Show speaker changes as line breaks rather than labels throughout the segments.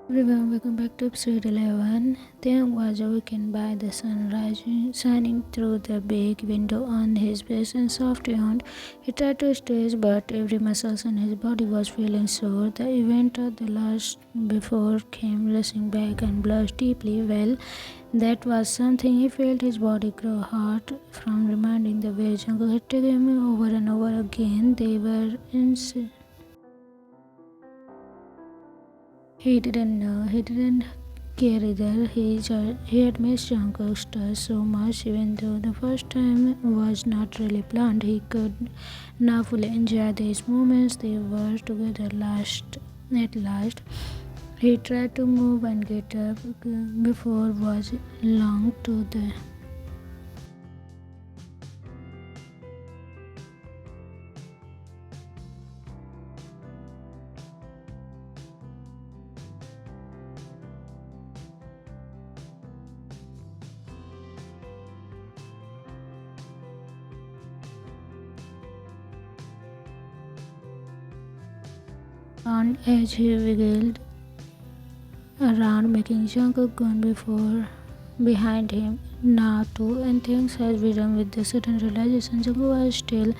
Everyone, welcome back to episode 11. Taehyung was awakened by the sun shining through the big window on his face and soft yawned. He tried to stretch, but every muscle in his body was feeling sore. The event of the last before came rushing back and blushed deeply. Well, that was something. He felt his body grow hot from reminding the way Jungle had taken him over and over again. They were He didn't know. He didn't care either. He had missed Jungkook's touch so much, even though the first time was not really planned. He could now fully enjoy these moments. They were together at last. He tried to move and get up before was long to the ground as he wiggled around, making Jungkook gone behind him now too, and things had risen with the sudden realization Jungkook was still,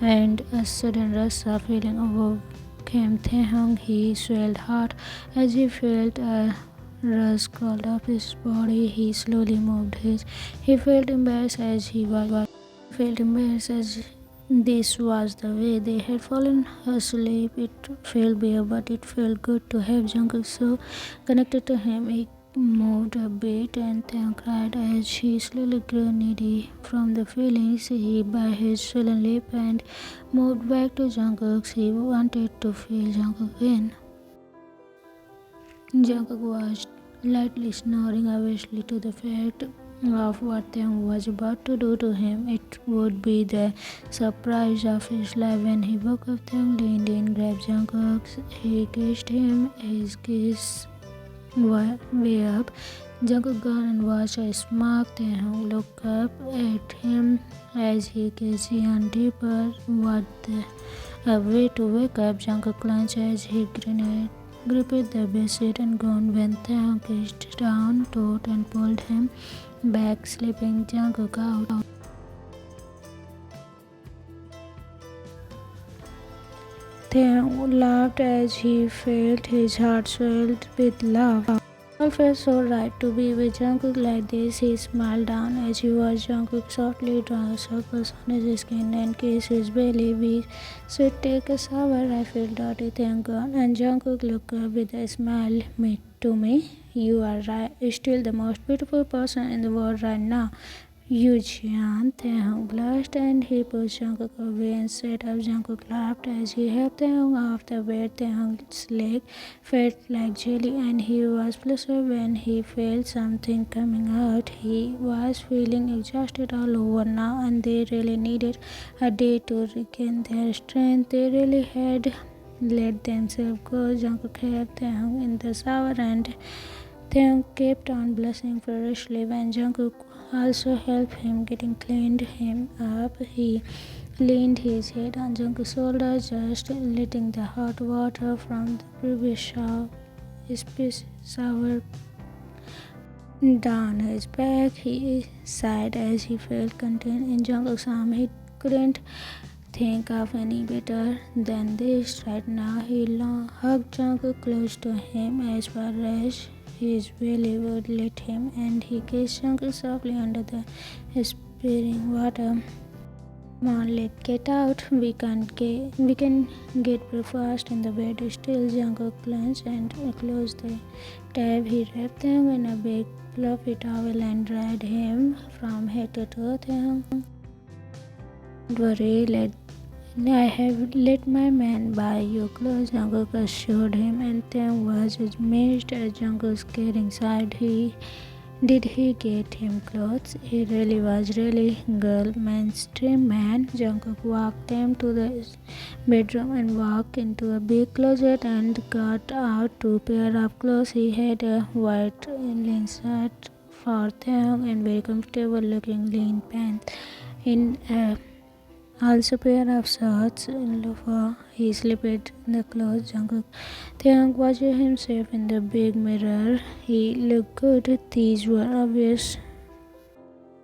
and a sudden rush of feeling overcame Taehyung. He swelled hard as he felt a rush crawled up his body. He slowly moved his. He felt embarrassed as he was. Felt embarrassed as this was the way they had fallen asleep. It felt weird, but it felt good to have Jungkook so connected to him. He moved a bit and then cried as he slowly grew needy from the feelings he by his swollen lip and moved back to Jungkook's. He wanted to feel Jungkook again. Jungkook was lightly snoring, obviously to the fact of what Taehyung was about to do to him. It would be the surprise of his life. When he woke up, Taehyung leaned in, grabbed Jungkook. He kissed him. His kiss way up. Jungkook gone and watched a smirk. Taehyung looked up at him as he kissed Yeon deeper. What a way to wake up! Jungkook clenched as he gripped the bedsheet and groaned when Taehyung kissed down, throat and pulled him back, slipping Jungkook out. Taehyung laughed as he felt his heart swelled with love. It felt so right to be with Jungkook like this. He smiled down as he watched Jungkook softly draw circles on his skin and kiss his belly. We should take a shower. I feel dirty, thank God. And Jungkook looked up with a smile to me. You are right. Still the most beautiful person in the world right now. You Jian. Taehyung blushed and he pushed Jungkook away and sat up. Jungkook laughed as he helped Taehyung off the bed. Taehyung's leg felt like jelly and he was flustered when he felt something coming out. He was feeling exhausted all over now and they really needed a day to regain their strength. They really had let themselves go. Jungkook helped Taehyung in the shower and Taehyung kept on blushing furiously when Jungkook also helped him getting cleaned him up. He leaned his head on Jungkook's shoulder, just letting the hot water from the previous shower down his back. He sighed as he felt contained in Jungkook's arm. He couldn't think of any better than this right now. He hugged Jungkook close to him as far as his belly would let him, and he kissed Jungkook softly under the spring water. Come on, let's get out. We can get breakfast in the bed. Still, Jungkook clenched and closed the tab. He wrapped him in a big fluffy towel and dried him from head to toe. Don't worry, I have let my man buy you clothes, Jungkook assured him, and Taehyung was amazed at Jungkook's caring side. Did he get him clothes? He really was girl mainstream man. Jungkook walked him to the bedroom and walked into a big closet and got out 2 pairs of clothes. He had a white linen shirt for Taehyung and very comfortable looking linen pants in a Also pair of shorts for he slipped the clothes. Jungkook Taehyung watched himself in the big mirror. He looked good. These were obvious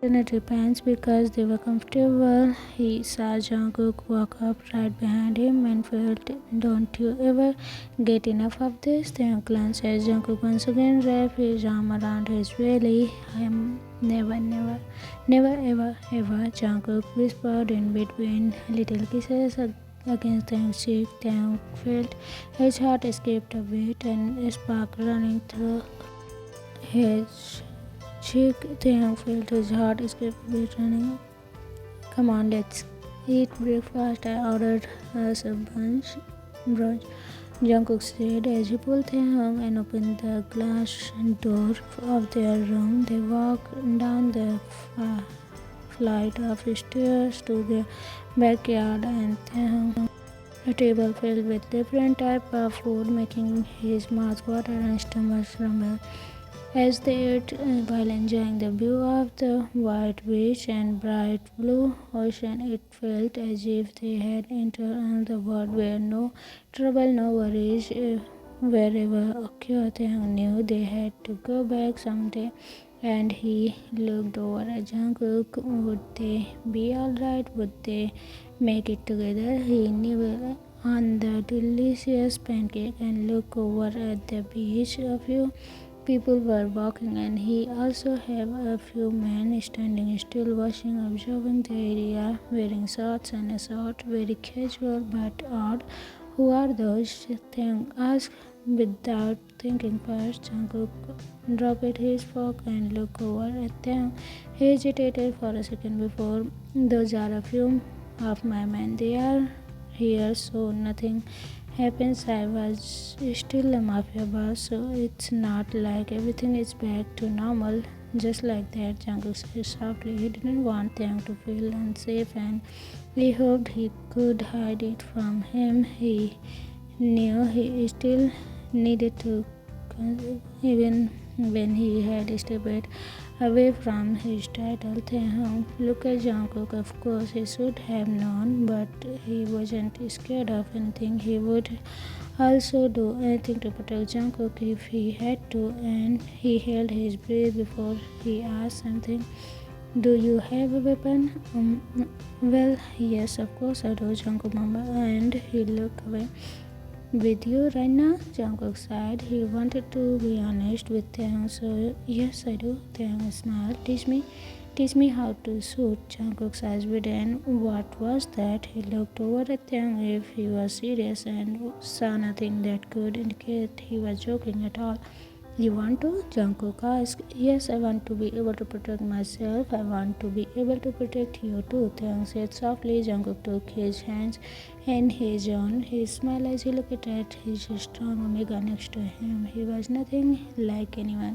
sanitary pants because they were comfortable. He saw Jungkook walk up right behind him and felt, "Don't you ever get enough of this?" Taehyung glanced as Jungkook once again wrapped his arm around his belly. "I'm never, never, never, ever, ever," Jungkook whispered in between little kisses against Taehyung's cheek. Taehyung felt his heart escaped a beat and a spark running through his cheek. Taehyung felt his heart escape a beat running. "Come on, let's eat breakfast. I ordered us a brunch," Jungkook said as he pulled Taehyung and opened the glass door of their room. They walked down the flight of stairs to the backyard, and Taehyung a table filled with different type of food, making his mouth water and stomach rumble. As they ate while enjoying the view of the white beach and bright blue ocean, it felt as if they had entered another world where no trouble, no worries wherever occurred. They knew they had to go back someday, and he looked over at Jungkook. Would they be alright? Would they make it together? He nibbled on the delicious pancake and looked over at the beach. A few people were walking, and he also have a few men standing still watching, observing the area, wearing shorts and a short, very casual but odd. "Who are those?" Taehyung asked without thinking first. Jungkook dropped his fork and looked over at Taehyung. He hesitated for a second before. "Those are a few of my men. They are here so nothing happens. I was still a Mafia boss, so it's not like everything is back to normal just like that," Jungkook said softly. He didn't want them to feel unsafe, and he hoped he could hide it from him. He knew he still needed to, even when he had stepped away from his title. Taehyung looked at Jungkook. Of course, he should have known, but he wasn't scared of anything. He would also do anything to protect Jungkook if he had to, and he held his breath before he asked something. "Do you have a weapon?" Well, yes, of course I do," Jungkook mumbled, and he looked away. "With you right now?" Jungkook sighed. He wanted to be honest with Taehyung, so "Yes, I do." Taehyung smiled. Teach me how to shoot." Jungkook's eyes widened. What was that? He looked over at Taehyung if he was serious and saw nothing that could indicate he was joking at all. "You want to?" Jungkook asked. "Yes, I want to be able to protect myself. I want to be able to protect you too," Taehyung said softly. Jungkook took his hands in his own. He smiled as he looked at his strong Omega next to him. He was nothing like anyone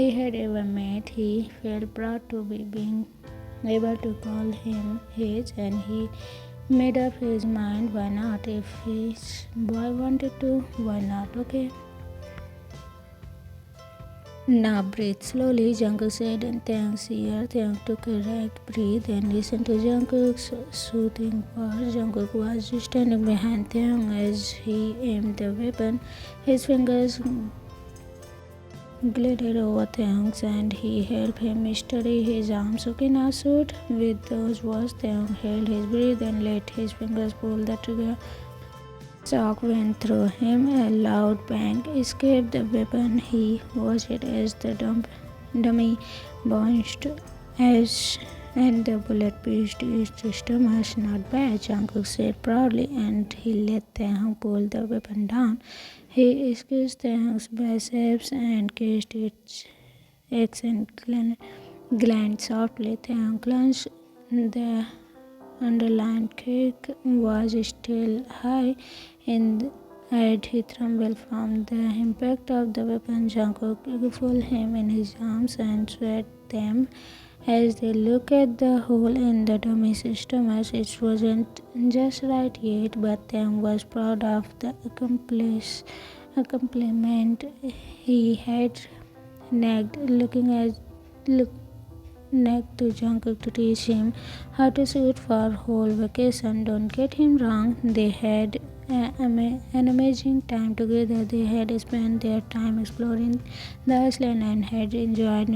he had ever met. He felt proud to be being able to call him his, and he made up his mind, why not? If his boy wanted to, why not? "Okay. Now breathe slowly," Jungkook said in Taehyung's ear. Taehyung took a rapt breath and listened to Jungkook's soothing words. Jungkook was standing behind Taehyung as he aimed the weapon. His fingers glided over Taehyung's, and he helped him steady his arms. "Okay, now shoot." With those words, Taehyung held his breath and let his fingers pull the trigger. Shock went through him. A loud bang escaped the weapon. He watched as the dummy bounced and the bullet pierced his stomach. "Not bad," Jungkook said proudly, and he let Taehyung pull the weapon down. He squeezed Taehyung's biceps and kissed its accent gland softly. Taehyung clenched. The underlined kick was still high and he trembled from the impact of the weapon. Jungkook pulled him in his arms and sweat them as they looked at the hole in the dummy's stomach. It wasn't just right yet, but Taehyung was proud of the accomplishment he had nagged, neck to Jungkook to teach him how to shoot for whole vacation. Don't get him wrong, they had an amazing time together. They had spent their time exploring the island and had enjoyed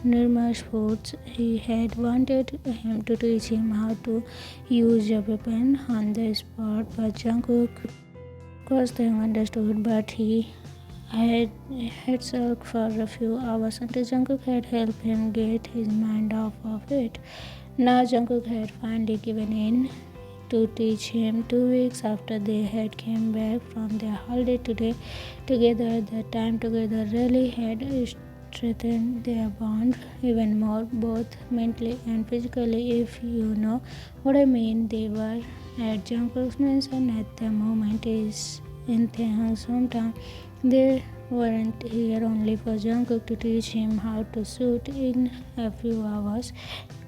numerous foods. He had wanted him to teach him how to use a weapon on the spot, but Jungkook, of course, they understood, but he had sulked for a few hours until Jungkook had helped him get his mind off of it. Now Jungkook had finally given in to teach him. 2 weeks after they had come back from their holiday together, the time together really had strengthened their bond even more, both mentally and physically, if you know what I mean. They were at Jungkook's mansion at the moment is in Taehyung's hometown. They weren't here only for Jungkook to teach him how to shoot. In a few hours,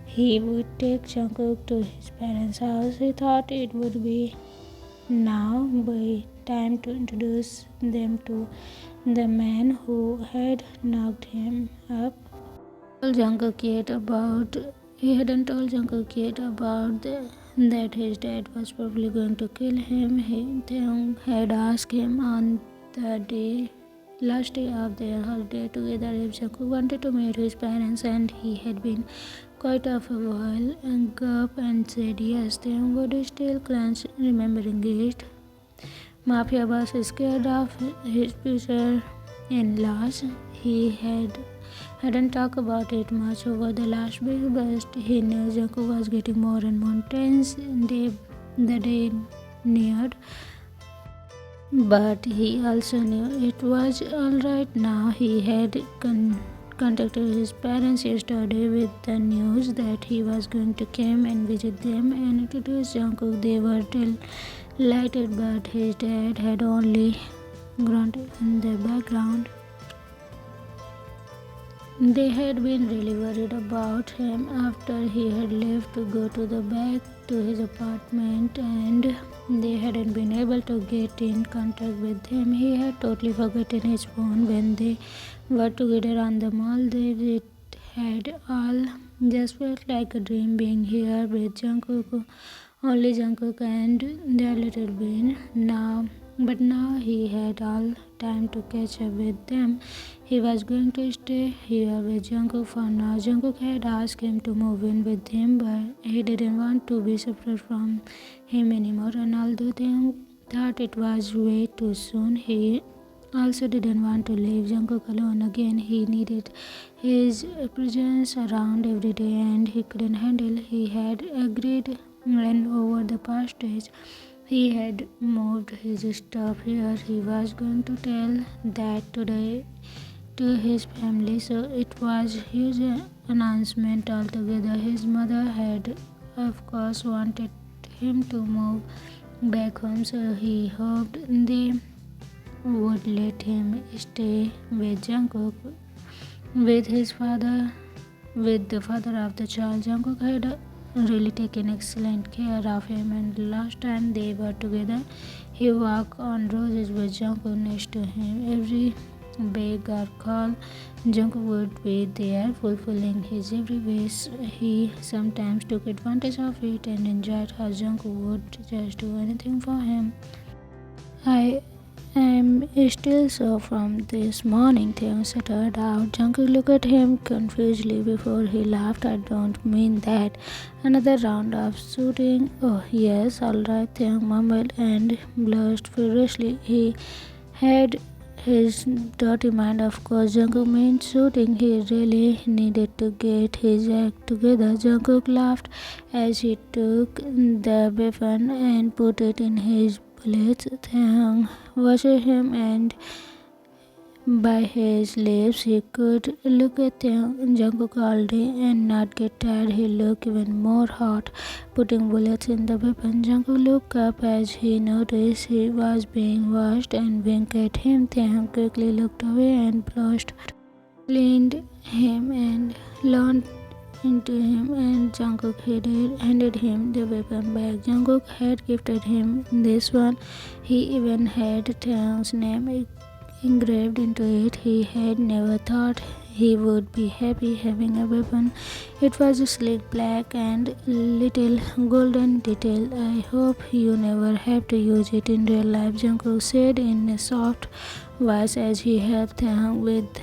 he would take Jungkook to his parents' house. He thought it would be time to introduce them to the man who had knocked him up. He hadn't told Jungkook yet about that his dad was probably going to kill him. Taehyung had asked him on the last day of their holiday together if Jungkook wanted to meet his parents, and he had been quite of a while and gulped and said yes. Taehyung body still clenched, remembering it. Mafia was scared of his future in-laws. He hadn't talked about it much over the last week, but he knew Jungkook was getting more and more intense the day neared. But he also knew it was alright now. He had contacted his parents yesterday with the news that he was going to come and visit them and introduce Jungkook. They were delighted, but his dad had only grunted in the background. They had been really worried about him after he had left to go back to his apartment, and they hadn't been able to get in contact with him. He had totally forgotten his phone when they were together on the Maldives. It had all just felt like a dream being here with Jungkook, only Jungkook and their little bean. But now he had all time to catch up with them. He was going to stay here with Jungkook for now. Jungkook had asked him to move in with him, but he didn't want to be separate from him anymore. And although they thought it was way too soon, he also didn't want to leave Jungkook alone again. He needed his presence around every day, and he couldn't handle. He had agreed, and over the past days, he had moved his stuff here. He was going to tell that today to his family, so it was a huge announcement altogether. His mother had, of course, wanted him to move back home, so he hoped they would let him stay with Jungkook, with the father of the child. Jungkook had really taken excellent care of him, and last time they were together, he walked on roses with Jungkook next to him. Every beg or call, Jungkook would be there, fulfilling his every wish. He sometimes took advantage of it and enjoyed how Jungkook would just do anything for him. I am still so from this morning, Taehyung stuttered out. Jungkook looked at him confusedly before he laughed. I don't mean that. Another round of shooting? Oh, yes, alright, Taehyung mumbled and blushed furiously. He had his dirty mind, of course. Jungkook meant shooting. He really needed to get his act together. Jungkook laughed as he took the weapon and put it in his bullets. Taehyung watched him, and by his lips he could look at Jungkook all day and not get tired. He looked even more hot, putting bullets in the weapon. Jungkook looked up as he noticed he was being watched and winked at him. Taehyung quickly looked away and blushed, leaned him and leaned into him, and Jungkook handed him the weapon back. Jungkook had gifted him this one. He even had Taehyung's name engraved into it. He had never thought he would be happy having a weapon. It was sleek black and little golden detail. I hope you never have to use it in real life, Jungkook said in a soft voice as he helped Taehyung with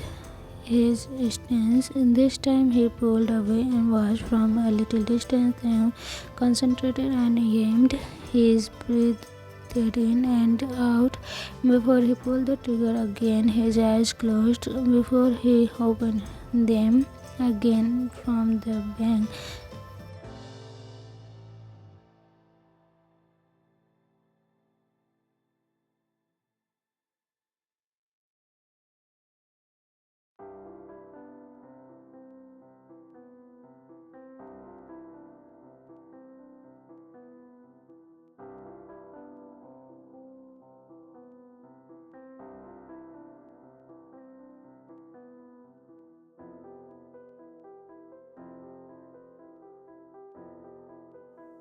his stance. This time he pulled away and watched from a little distance. Taehyung concentrated and aimed. His breath in and out before he pulled the trigger again. His eyes closed before he opened them again from the bang.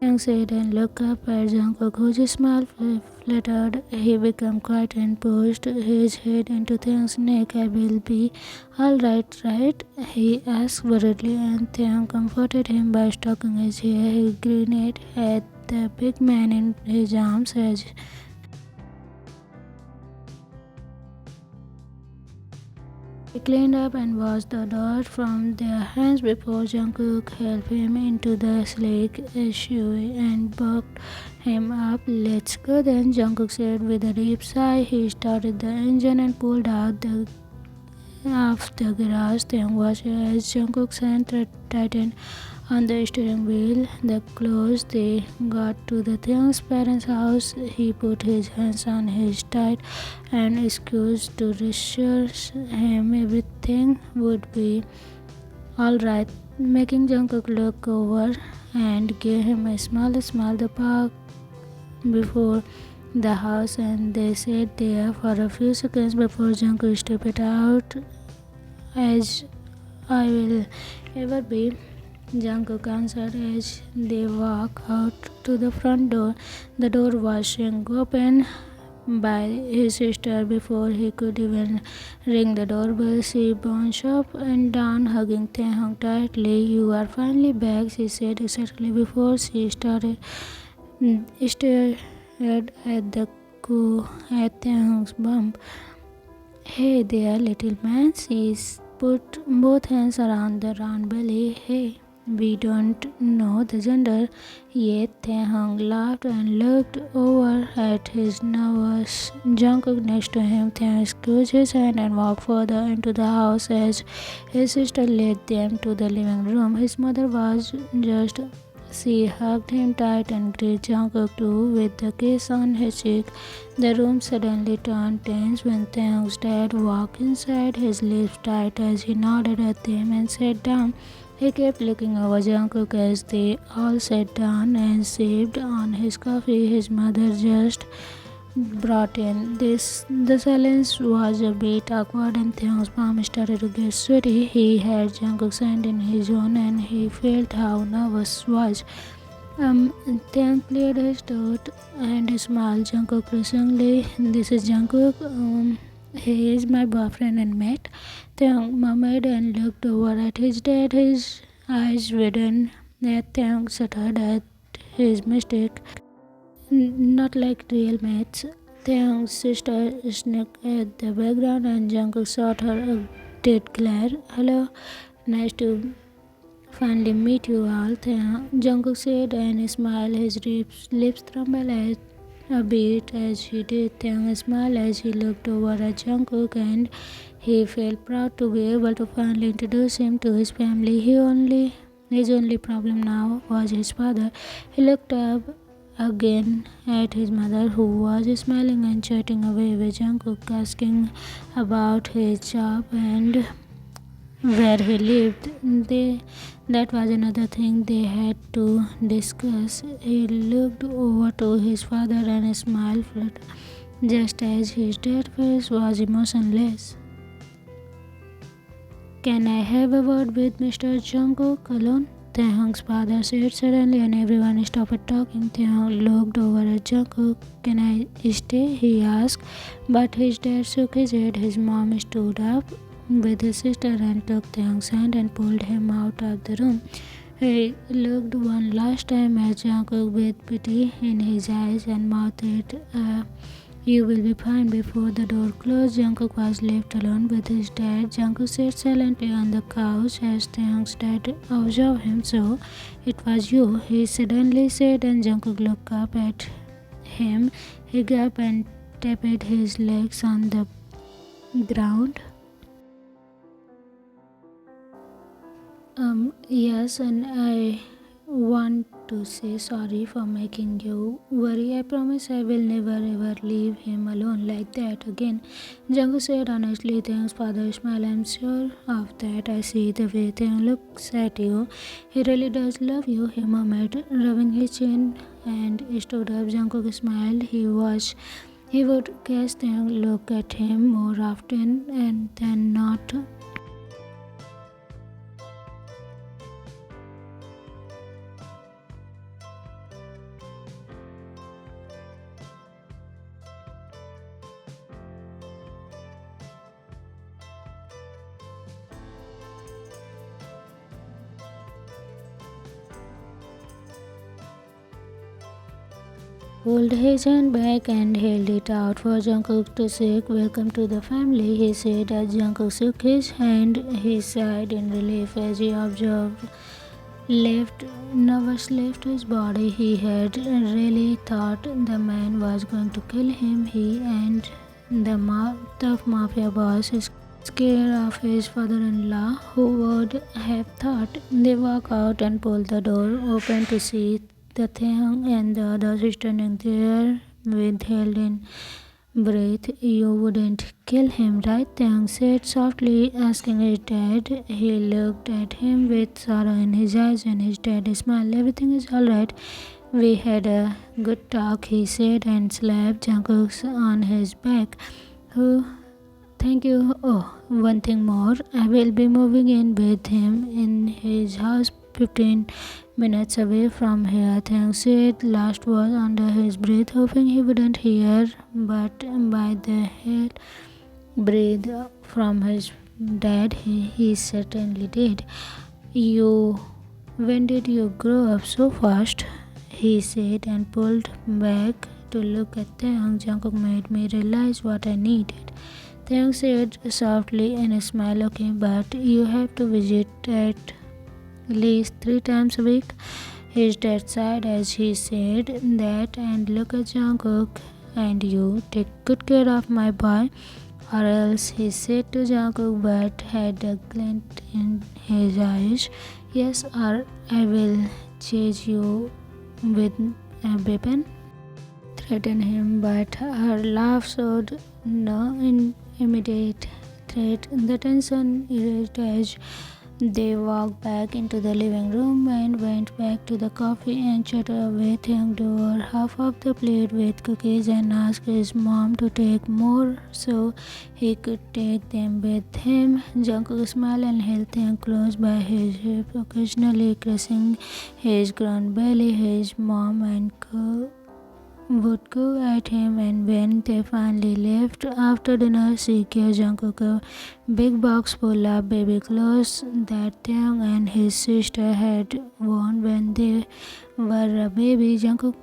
Taehyung said and looked up at Jungkook, whose smile fluttered. He became quiet and pushed his head into Taehyung's neck. I will be all right, right? He asked worriedly, and Taehyung comforted him by stroking his hair. He grinned at the big man in his arms as he cleaned up and washed the dirt from their hands before Jungkook helped him into the sleek SUV and bucked him up. Let's go then, Jungkook said with a deep sigh. He started the engine and pulled out of the garage. Taehyung watched as Jungkook's hand tightened on the steering wheel. The close they got to the Taehyung's parents' house, he put his hands on his tight and excused to reassure him everything would be alright, making Jungkook look over and give him a smile. The park before the house and they sat there for a few seconds before Jungkook stepped out. As I will ever be, Jungkook answered as they walked out to the front door. The door was swung open by his sister before he could even ring the doorbell. She bounced up and down, hugging Taehyung tightly. You are finally back, she said exactly before she stared at the at Taehyung's bump. Hey there, little man. She put both hands around the round belly. Hey, we don't know the gender yet. Taehyung laughed and looked over at his nervous Jungkook next to him. Taehyung squeezed his hand and walked further into the house as his sister led them to the living room. His mother was just. She hugged him tight and greeted Jungkook too with a kiss on his cheek. The room suddenly turned tense when Taehyung's dad walked inside, his lips tight as he nodded at them and sat down. He kept looking over Jungkook as they all sat down and sipped on his coffee his mother just brought in. The silence was a bit awkward and Taehyung's mom started to get sweaty. He had Jungkook's hand in his own and he felt how nervous he was. Taehyung cleared his throat and smiled. Jungkook presently, this is Jungkook. He is my boyfriend and mate. Taehyung murmured and looked over at his dad. His eyes widened at Taehyung stuttered at his mistake. Not like real mates. Taehyung's sister snicked at the background and Jungkook shot her a dead glare. Hello, nice to finally meet you all, Jungkook said and smiled. His lips trembled a bit as he did. Taehyung smiled as he looked over at Jungkook and he felt proud to be able to finally introduce him to his family. His only problem now was his father. He looked up again at his mother, who was smiling and chatting away with Jungkook, asking about his job and where he lived. That was another thing they had to discuss. He looked over to his father and smiled just as his dad's face was emotionless. Can I have a word with Mr. Jungkook alone? Taehyung's father said suddenly and everyone stopped talking. Taehyung looked over at Jungkook. Can I stay? He asked, but his dad shook his head. His mom stood up. with his sister and took Taehyung's hand and pulled him out of the room. He looked one last time at Jungkook with pity in his eyes and mouthed, "You will be fine." Before the door closed, Jungkook was left alone with his dad. Jungkook sat silently on the couch as Taehyung's dad observed him. "So, it was you," he suddenly said, and Jungkook looked up at him. He got up and tapped his legs on the ground. Yes, and I want to say sorry for making you worry. I promise I will never ever leave him alone like that again." Jungkook said honestly. "Thanks, father." Smile. "I'm sure of that. I see the way Taehyung looks at you. He really does love you," he murmured, rubbing his chin, and stood up. Jungkook smiled. He would catch Taehyung look at him more often and than not. Pulled his hand back and held it out for Jungkook to shake. "Welcome to the family," he said. As Jungkook shook his hand, he sighed in relief as he observed nervous left his body. He had really thought the man was going to kill him. He and the tough mafia boss is scared of his father-in-law. Who would have thought? They walked out and pulled the door open to see the Taehyung and the others standing there with held in breath. "You wouldn't kill him, right?" Taehyung said softly, asking his dad. He looked at him with sorrow in his eyes, and his dad smiled. "Everything is all right. We had a good talk," he said, and slapped Jungkook on his back. "Oh, thank you. Oh, one thing more. I will be moving in with him in his house 15 minutes away from here," Taehyung said. Last was under his breath, hoping he wouldn't hear, but by the hell breathe from his dad, he certainly did. When did you grow up so fast?" he said, and pulled back to look at Taehyung. "Jungkook made me realize what I needed," Taehyung said softly and smiled. "Okay, but you have to visit at least 3 times a week." His dad sighed as he said that, and look at Jungkook. "And you take good care of my boy, or else," he said to Jungkook, but had a glint in his eyes. "Yes, or I will chase you with a weapon," threatened him, but her laugh showed no immediate threat. The tension erased as they walked back into the living room and went back to the coffee and chatted away. Taehyung devoured half of the plate with cookies and asked his mom to take more so he could take them with him. Jungkook smiled and held Taehyung close by his hip, occasionally caressing his grown belly. His mom and would go at him, and when they finally left after dinner, she gave Jungkook a big box full of baby clothes that Taehyung and his sister had worn when they were a baby. Jungkook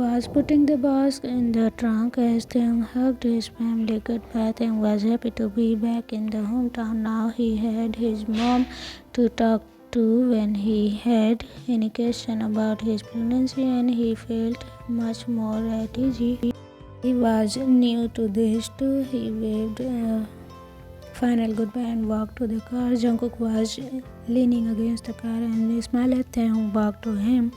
was putting the box in the trunk as Taehyung hugged his family goodbye. Taehyung was happy to be back in the hometown. Now he had his mom to talk to when he had any question about his pregnancy, and he felt much more at ease. He was new to this too. He waved a final goodbye and walked to the car. Jungkook was leaning against the car and smiled at Taehyung walked to him.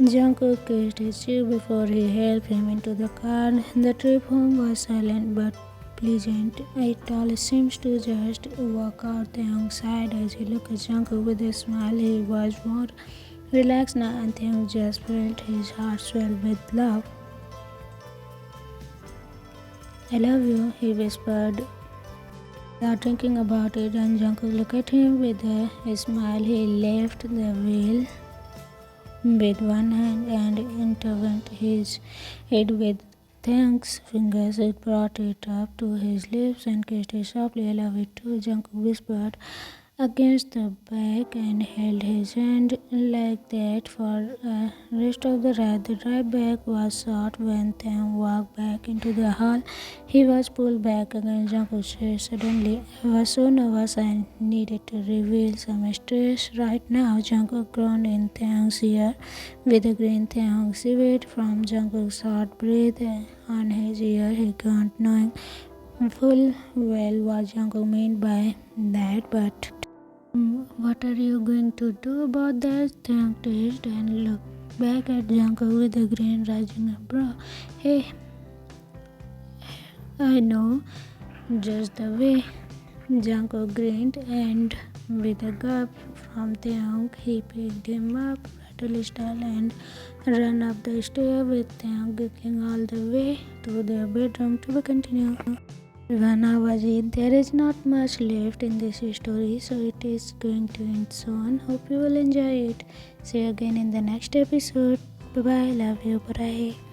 Jungkook kissed his cheek before he helped him into the car. The trip home was silent but pleasant. It all seems to just work out. Taehyung sighed as he looked at Jungkook with a smile. He was more relaxed now, and Taehyung just felt his heart swell with love. "I love you," he whispered without thinking about it, and Jungkook looked at him with a smile. He left the wheel with one hand and intertwined his head with Taehyung's fingers it brought it up to his lips and kissed it softly. I love it too, Jungkook whispered against the back and held his hand like that for the rest of the ride. The drive back was short when Taehyung walked back into the hall. He was pulled back against Jungkook said suddenly. I was so nervous I needed to reveal some stress right now. Jungkook groaned in Taehyung's ear with a grin. Taehyung shivered from Jungkook's hot breath on his ear. He groaned, knowing full well what Jungkook meant by that, but what are you going to do about that? Taehyung teased and looked back at Jungkook with a grin rising up. Bro, hey, I know just the way. Jungkook grinned and with a gulp from Taehyung, he picked him up, rattle style, and ran up the stair with Taehyung giggling all the way to their bedroom. To be continued. Vanavaji, there is not much left in this story, so it is going to end soon. Hope you will enjoy it. See you again in the next episode. Bye bye. Love you. Bye.